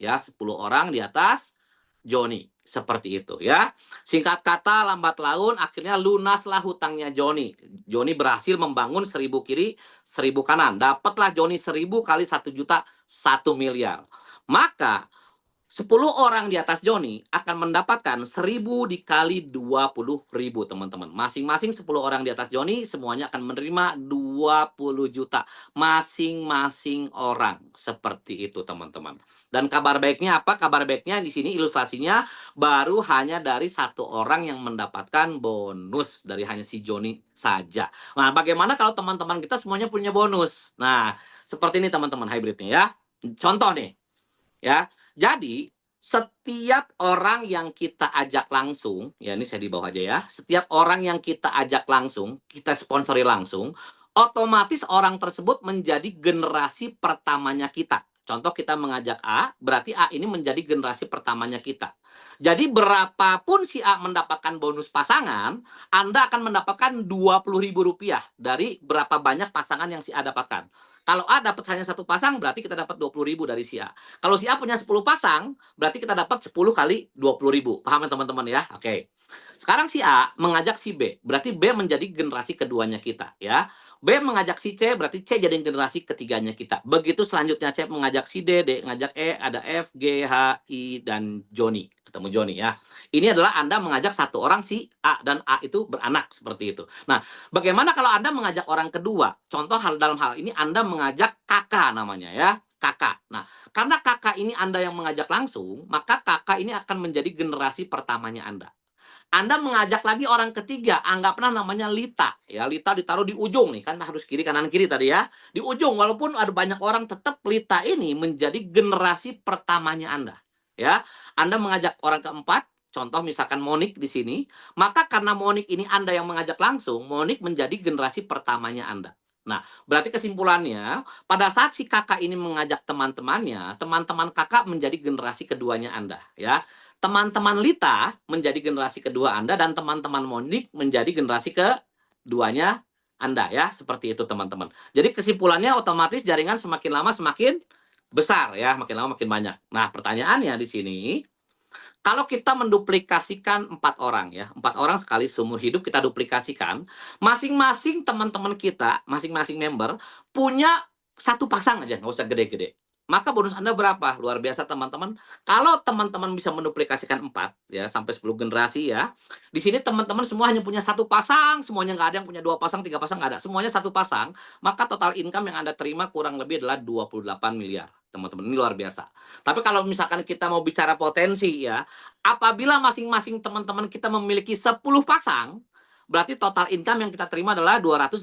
Speaker 1: Ya, 10 orang di atas Joni. Seperti itu ya. Singkat kata, lambat laun akhirnya lunaslah hutangnya Joni. Joni berhasil membangun 1000 kiri, 1000 kanan. Dapatlah Joni 1000 kali 1 juta, 1 miliar. Maka 10 orang di atas Joni akan mendapatkan 1000 dikali 20.000, teman-teman. Masing-masing 10 orang di atas Joni semuanya akan menerima 20 juta. Masing-masing orang. Seperti itu, teman-teman. Dan kabar baiknya apa? Kabar baiknya di sini ilustrasinya baru hanya dari 1 orang yang mendapatkan bonus. Dari hanya si Joni saja. Nah, bagaimana kalau teman-teman kita semuanya punya bonus? Nah, seperti ini teman-teman hybridnya ya. Contoh nih. Ya, jadi setiap orang yang kita ajak langsung, ya ini saya di bawah aja ya. Setiap orang yang kita ajak langsung, kita sponsori langsung, otomatis orang tersebut menjadi generasi pertamanya kita. Contoh kita mengajak A, berarti A ini menjadi generasi pertamanya kita. Jadi berapapun si A mendapatkan bonus pasangan, Anda akan mendapatkan Rp20.000 dari berapa banyak pasangan yang si A dapatkan. Kalau A dapat hanya 1 pasang, berarti kita dapat 20.000 dari si A. Kalau si A punya 10 pasang, berarti kita dapat 10 kali 20.000. Paham ya teman-teman ya? Oke. Sekarang si A mengajak si B, berarti B menjadi generasi keduanya kita ya. B mengajak si C, berarti C jadi generasi ketiganya kita. Begitu selanjutnya C mengajak si D, D mengajak E, ada F, G, H, I, dan Joni. Ketemu Joni ya. Ini adalah Anda mengajak satu orang si A, dan A itu beranak seperti itu. Nah, bagaimana kalau Anda mengajak orang kedua? Contoh dalam hal ini Anda mengajak kakak namanya ya. Kakak. Nah, karena kakak ini Anda yang mengajak langsung, maka kakak ini akan menjadi generasi pertamanya Anda. Anda mengajak lagi orang ketiga, anggaplah namanya Lita. Ya, Lita ditaruh di ujung nih, kan harus kiri kanan kiri tadi ya. Di ujung, walaupun ada banyak orang, tetap Lita ini menjadi generasi pertamanya Anda. Ya, Anda mengajak orang keempat, contoh misalkan Monik di sini, maka karena Monik ini Anda yang mengajak langsung, Monik menjadi generasi pertamanya Anda. Nah, berarti kesimpulannya, pada saat si kakak ini mengajak teman-temannya, teman-teman kakak menjadi generasi keduanya Anda. Ya, teman-teman Lita menjadi generasi kedua Anda, dan teman-teman Monik menjadi generasi keduanya Anda ya. Seperti itu teman-teman. Jadi kesimpulannya otomatis jaringan semakin lama semakin besar ya, makin lama makin banyak. Nah, pertanyaannya di sini, kalau kita menduplikasikan 4 orang ya, 4 orang sekali seumur hidup kita duplikasikan, masing-masing teman-teman kita, masing-masing member punya 1 pasang aja, nggak usah gede-gede. maka bonus Anda berapa? Luar biasa teman-teman. Kalau teman-teman bisa menduplikasikan 4 ya sampai 10 generasi ya. Di sini teman-teman semua hanya punya satu pasang, semuanya nggak ada yang punya 2 pasang, 3 pasang nggak ada. Semuanya satu pasang, maka total income yang Anda terima kurang lebih adalah 28 miliar. Teman-teman, ini luar biasa. Tapi kalau misalkan kita mau bicara potensi ya, apabila masing-masing teman-teman kita memiliki 10 pasang, berarti total income yang kita terima adalah 280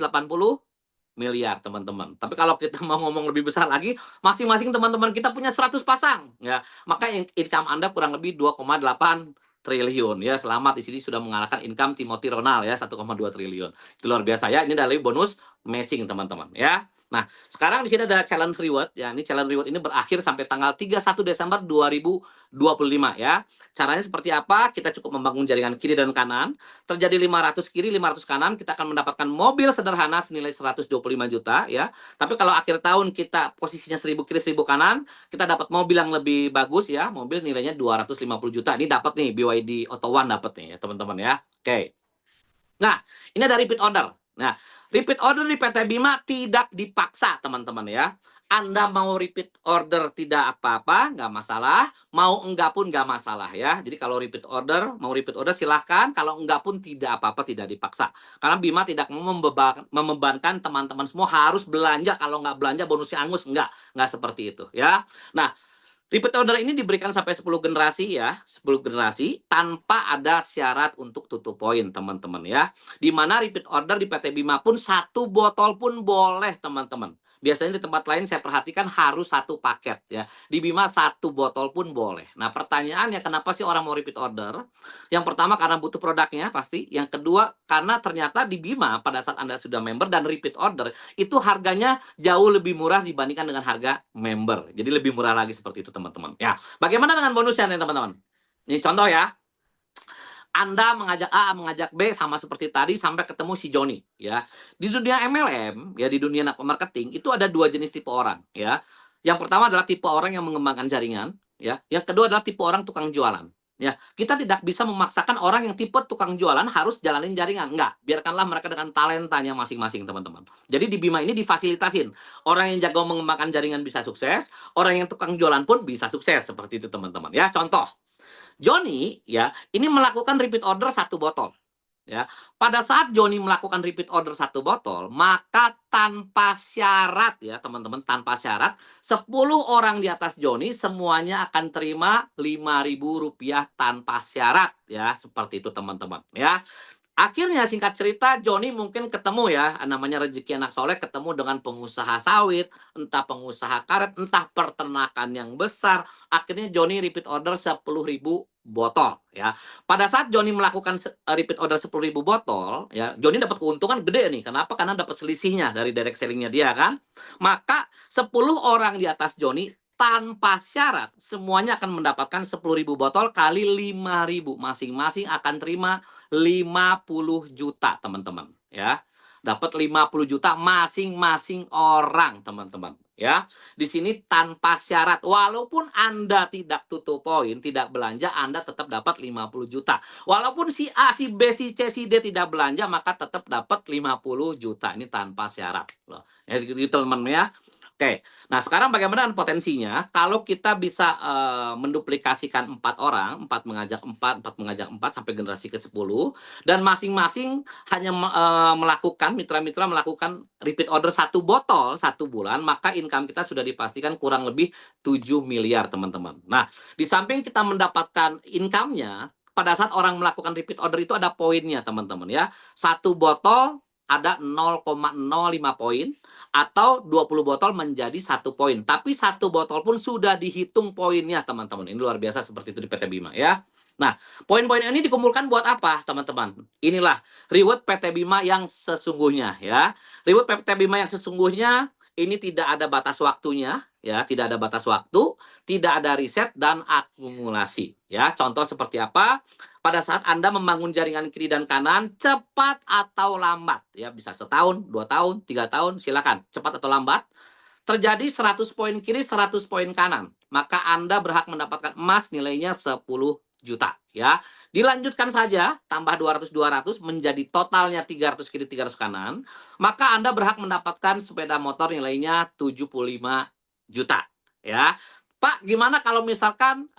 Speaker 1: miliar teman-teman. Tapi kalau kita mau ngomong lebih besar lagi, masing-masing teman-teman kita punya 100 pasang ya. Maka income Anda kurang lebih 2,8 triliun ya. Selamat, di sini sudah mengalahkan income Timothy Ronald ya, 1,2 triliun. Itu luar biasa ya. Ini dari bonus matching teman-teman ya. Nah, sekarang di sini ada challenge reward ya. Ini challenge reward ini berakhir sampai tanggal 31 Desember 2025 ya. Caranya seperti apa? Kita cukup membangun jaringan kiri dan kanan. Terjadi 500 kiri, 500 kanan, kita akan mendapatkan mobil sederhana senilai 125 juta ya. Tapi kalau akhir tahun kita posisinya 1000 kiri, 1000 kanan, kita dapat mobil yang lebih bagus ya. Mobil nilainya 250 juta. Ini dapat nih BYD Auto One dapat nih ya, teman-teman ya. Oke. Nah, ini ada repeat order. Nah, repeat order di PT Bima tidak dipaksa, teman-teman ya. Anda mau repeat order tidak apa-apa, nggak masalah. Mau enggak pun nggak masalah ya. Jadi kalau mau repeat order silahkan. Kalau enggak pun tidak apa-apa, tidak dipaksa. Karena Bima tidak membebankan teman-teman semua harus belanja. Kalau nggak belanja bonusnya angus. Nggak seperti itu ya. Nah, repeat order ini diberikan sampai 10 generasi ya, 10 generasi tanpa ada syarat untuk tutup poin, teman-teman ya. Di mana repeat order di PT Bima pun 1 botol pun boleh, teman-teman. Biasanya di tempat lain saya perhatikan harus 1 paket ya. Di Bima 1 botol pun boleh. Nah, pertanyaannya kenapa sih orang mau repeat order? Yang pertama karena butuh produknya pasti. Yang kedua karena ternyata di Bima pada saat Anda sudah member dan repeat order itu harganya jauh lebih murah dibandingkan dengan harga member. Jadi lebih murah lagi seperti itu teman-teman. Ya, bagaimana dengan bonusnya nih teman-teman? Ini contoh ya. Anda mengajak A, mengajak B sama seperti tadi sampai ketemu si Joni ya. Di dunia MLM ya, di dunia network marketing itu ada 2 jenis tipe orang ya. Yang pertama adalah tipe orang yang mengembangkan jaringan ya. Yang kedua adalah tipe orang tukang jualan. Ya, kita tidak bisa memaksakan orang yang tipe tukang jualan harus jalanin jaringan. Enggak, biarkanlah mereka dengan talentanya masing-masing, teman-teman. Jadi di Bima ini difasilitasin. Orang yang jago mengembangkan jaringan bisa sukses, orang yang tukang jualan pun bisa sukses. Seperti itu, teman-teman. Ya, contoh. Joni ya, ini melakukan repeat order 1 botol. Ya, pada saat Joni melakukan repeat order 1 botol, maka tanpa syarat ya teman-teman, tanpa syarat 10 orang di atas Joni semuanya akan terima Rp5.000 tanpa syarat ya, seperti itu teman-teman ya. Akhirnya singkat cerita Joni mungkin ketemu ya, namanya rezeki anak soleh, ketemu dengan pengusaha sawit, entah pengusaha karet, entah peternakan yang besar. Akhirnya Joni repeat order 10.000 botol ya. Pada saat Joni melakukan repeat order 10.000 botol ya, Joni dapat keuntungan gede nih. Kenapa? Karena dapat selisihnya dari direct sellingnya dia kan. Maka 10 orang di atas Joni tanpa syarat semuanya akan mendapatkan 10.000 botol kali 5.000, masing-masing akan terima 50 juta teman-teman ya. Dapat 50 juta masing-masing orang teman-teman ya. Di sini tanpa syarat, walaupun Anda tidak tutup poin, tidak belanja, Anda tetap dapat 50 juta. Walaupun si A, si B, si C, si D tidak belanja, maka tetap dapat 50 juta. Ini tanpa syarat loh. Ya gitu teman-teman ya. Oke, nah sekarang bagaimana dengan potensinya? Kalau kita bisa menduplikasikan 4 orang, 4 sampai generasi ke-10, dan masing-masing hanya melakukan, mitra-mitra melakukan repeat order 1 botol 1 bulan, maka income kita sudah dipastikan kurang lebih 7 miliar teman-teman. Nah, di samping kita mendapatkan income-nya, pada saat orang melakukan repeat order itu ada poinnya teman-teman ya. 1 botol ada 0,05 poin, atau 20 botol menjadi 1 poin. Tapi 1 botol pun sudah dihitung poinnya, teman-teman. Ini luar biasa seperti itu di PT Bima ya. Nah, poin-poin ini dikumpulkan buat apa, teman-teman? Inilah reward PT Bima yang sesungguhnya ya. Reward PT Bima yang sesungguhnya ini tidak ada batas waktunya ya, tidak ada batas waktu, tidak ada riset dan akumulasi ya. Contoh seperti apa? Pada saat Anda membangun jaringan kiri dan kanan, cepat atau lambat, ya bisa setahun, 2 tahun, 3 tahun, silakan, cepat atau lambat, terjadi 100 poin kiri, 100 poin kanan, maka Anda berhak mendapatkan emas nilainya 10 juta, ya. Dilanjutkan saja, tambah 200 menjadi totalnya 300 kiri, 300 kanan, maka Anda berhak mendapatkan sepeda motor nilainya 75 juta. ya. Pak, gimana kalau misalkan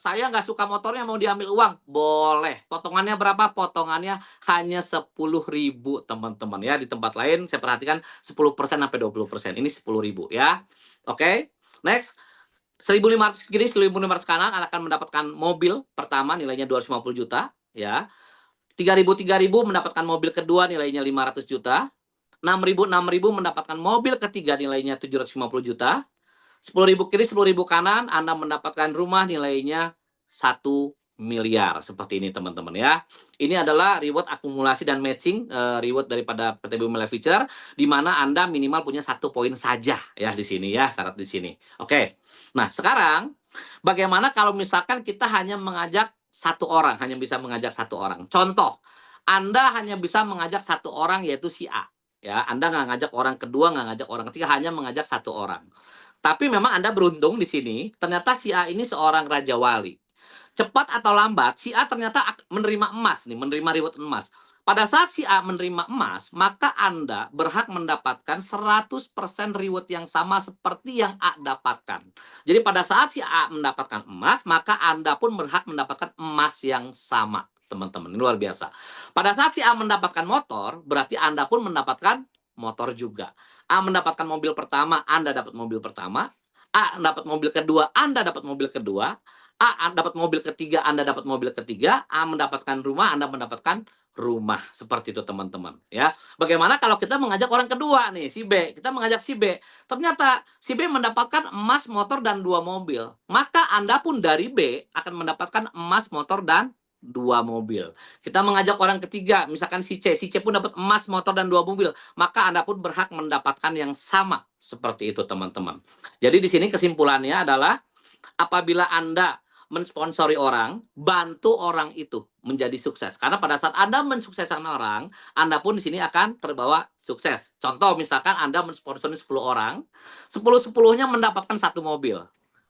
Speaker 1: saya nggak suka motornya mau diambil uang? Boleh. Potongannya berapa? Potongannya hanya 10.000 teman-teman ya. Di tempat lain saya perhatikan 10% sampai 20%. Ini 10.000 ya. Oke. Next. 1.500 kiri, 1.500 kanan akan mendapatkan mobil pertama nilainya 250 juta ya. 3.000 mendapatkan mobil kedua nilainya 500 juta. 6.000 mendapatkan mobil ketiga nilainya 750 juta. 10.000 kiri, 10.000 kanan, Anda mendapatkan rumah nilainya 1 miliar. Seperti ini teman-teman ya. Ini adalah reward akumulasi dan matching reward daripada PT Bumi Life Future, di mana Anda minimal punya 1 poin saja ya di sini ya, syarat di sini. Oke. Nah, sekarang bagaimana kalau misalkan kita hanya mengajak 1 orang, hanya bisa mengajak 1 orang. Contoh, Anda hanya bisa mengajak 1 orang yaitu si A. Ya, Anda nggak ngajak orang kedua, nggak ngajak orang ketiga, hanya mengajak 1 orang. Tapi memang Anda beruntung di sini, ternyata si A ini seorang raja wali. Cepat atau lambat, si A ternyata menerima emas nih, menerima reward emas. Pada saat si A menerima emas, maka Anda berhak mendapatkan 100% reward yang sama seperti yang A dapatkan. Jadi pada saat si A mendapatkan emas, maka Anda pun berhak mendapatkan emas yang sama, teman-teman. Ini luar biasa. Pada saat si A mendapatkan motor, berarti Anda pun mendapatkan motor juga. A mendapatkan mobil pertama, Anda dapat mobil pertama. A dapat mobil kedua, Anda dapat mobil kedua. A dapat mobil ketiga, Anda dapat mobil ketiga. A mendapatkan rumah, Anda mendapatkan rumah. Seperti itu teman-teman ya. Bagaimana kalau kita mengajak orang kedua nih, si B. Kita mengajak si B. Ternyata si B mendapatkan emas, motor, dan 2 mobil. Maka Anda pun dari B akan mendapatkan emas, motor, dan 2 mobil. Kita mengajak orang ketiga, misalkan si C. Si C pun dapat emas, motor, dan 2 mobil. Maka Anda pun berhak mendapatkan yang sama. Seperti itu teman-teman. Jadi di sini kesimpulannya adalah apabila Anda mensponsori orang, bantu orang itu menjadi sukses. Karena pada saat Anda mensukseskan orang, Anda pun di sini akan terbawa sukses. Contoh misalkan Anda mensponsori 10 orang, 10-10-nya mendapatkan 1 mobil.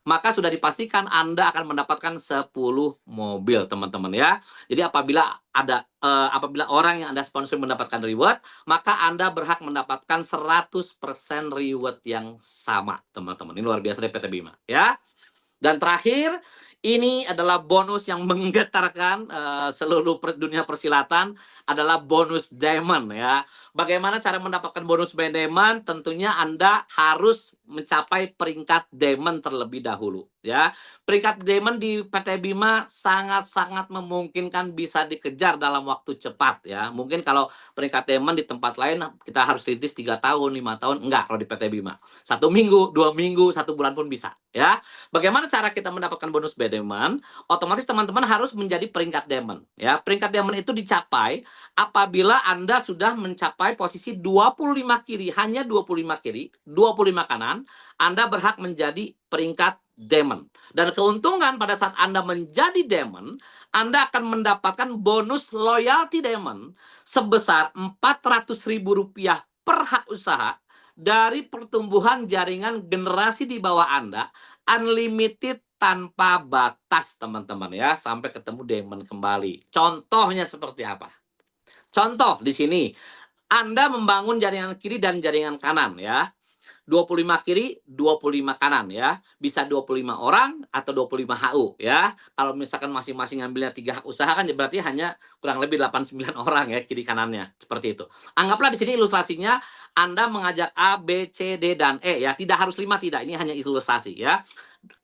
Speaker 1: Maka sudah dipastikan Anda akan mendapatkan 10 mobil, teman-teman ya. Jadi apabila orang yang Anda sponsori mendapatkan reward, maka Anda berhak mendapatkan 100% reward yang sama, teman-teman. Ini luar biasa dari PT Bima ya. Dan terakhir, ini adalah bonus yang menggetarkan seluruh dunia persilatan, adalah bonus diamond ya. Bagaimana cara mendapatkan bonus diamond? Tentunya Anda harus mencapai peringkat diamond terlebih dahulu ya. Peringkat diamond di PT Bima sangat-sangat memungkinkan bisa dikejar dalam waktu cepat ya. Mungkin kalau peringkat diamond di tempat lain kita harus rintis 3 tahun, 5 tahun, enggak kalau di PT Bima. 1 minggu, 2 minggu, 1 bulan pun bisa ya. Bagaimana cara kita mendapatkan bonus diamond? Otomatis teman-teman harus menjadi peringkat diamond ya. Peringkat diamond itu dicapai apabila Anda sudah mencapai posisi 25 kiri, hanya 25 kiri, 25 kanan, Anda berhak menjadi peringkat diamond. Dan keuntungan pada saat Anda menjadi diamond, Anda akan mendapatkan bonus loyalty diamond sebesar Rp400.000 per hak usaha dari pertumbuhan jaringan generasi di bawah Anda, unlimited tanpa batas teman-teman ya, sampai ketemu diamond kembali. Contohnya seperti apa? Contoh di sini, Anda membangun jaringan kiri dan jaringan kanan ya. 25 kiri, 25 kanan ya. Bisa 25 orang atau 25 HU ya. Kalau misalkan masing-masing ngambilnya 3 hak usaha kan berarti hanya kurang lebih 89 orang ya kiri kanannya. Seperti itu. Anggaplah di sini ilustrasinya Anda mengajak A, B, C, D, dan E ya. Tidak harus 5, tidak. Ini hanya ilustrasi ya.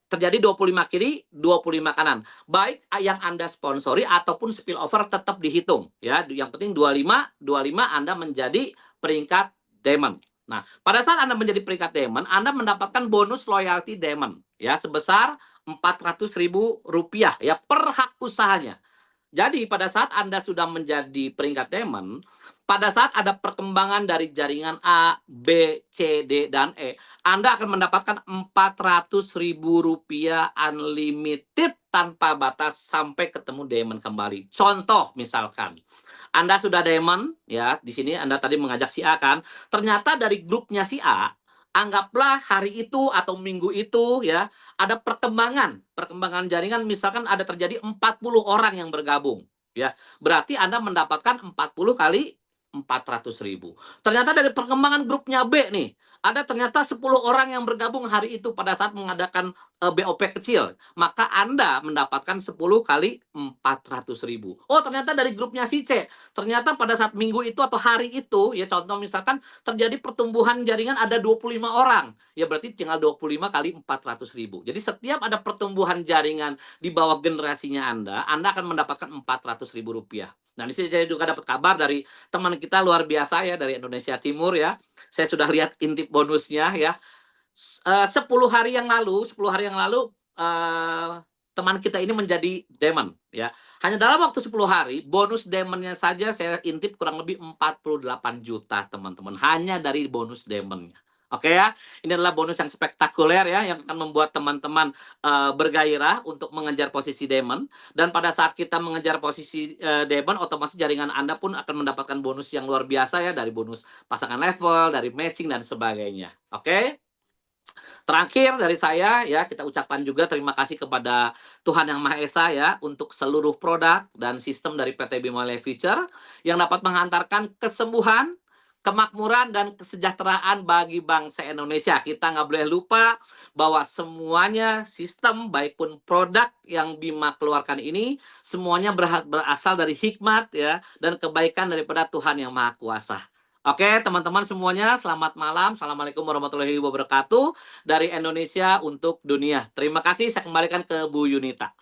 Speaker 1: Terjadi 25 kiri, 25 kanan. Baik yang Anda sponsori ataupun spillover tetap dihitung ya. Yang penting 25 Anda menjadi peringkat diamond. Nah, pada saat Anda menjadi peringkat diamond, Anda mendapatkan bonus loyalty diamond ya sebesar Rp400.000 ya per hak usahanya. Jadi pada saat Anda sudah menjadi peringkat diamond, pada saat ada perkembangan dari jaringan A, B, C, D, dan E, Anda akan mendapatkan Rp400.000 unlimited tanpa batas sampai ketemu diamond kembali. Contoh misalkan, Anda sudah diamond, ya di sini Anda tadi mengajak si A kan, ternyata dari grupnya si A, anggaplah hari itu atau minggu itu ya, ada perkembangan jaringan misalkan ada terjadi 40 orang yang bergabung ya. Berarti Anda mendapatkan 40 kali 400.000. Ternyata dari perkembangan grupnya B nih, ada ternyata 10 orang yang bergabung hari itu pada saat mengadakan BOP kecil, maka Anda mendapatkan 10 kali 400.000. Oh, ternyata dari grupnya si C, ternyata pada saat minggu itu atau hari itu, ya contoh misalkan terjadi pertumbuhan jaringan ada 25 orang, ya berarti tinggal 25 kali 400.000. Jadi setiap ada pertumbuhan jaringan di bawah generasinya Anda akan mendapatkan 400.000 rupiah. Nah, di sini saya juga dapat kabar dari teman kita luar biasa ya dari Indonesia Timur ya. Saya sudah lihat intip bonusnya ya. 10 hari yang lalu, 10 hari yang lalu teman kita ini menjadi diamond ya. Hanya dalam waktu 10 hari, bonus diamondnya saja saya intip kurang lebih 48 juta teman-teman. Hanya dari bonus diamondnya. Oke ya, ini adalah bonus yang spektakuler ya, yang akan membuat teman-teman bergairah untuk mengejar posisi diamond. Dan pada saat kita mengejar posisi diamond, otomatis jaringan Anda pun akan mendapatkan bonus yang luar biasa ya, dari bonus pasangan level, dari matching dan sebagainya. Oke? Terakhir dari saya ya, kita ucapkan juga terima kasih kepada Tuhan Yang Maha Esa ya untuk seluruh produk dan sistem dari PT Bima Life Future yang dapat menghantarkan kesembuhan, kemakmuran dan kesejahteraan bagi bangsa Indonesia. Kita nggak boleh lupa bahwa semuanya sistem baik pun produk yang Bima keluarkan ini semuanya berasal dari hikmat ya dan kebaikan daripada Tuhan Yang Maha Kuasa. Oke, teman-teman semuanya, selamat malam. Assalamualaikum warahmatullahi wabarakatuh dari Indonesia untuk dunia. Terima kasih, saya kembalikan ke Bu Yunita.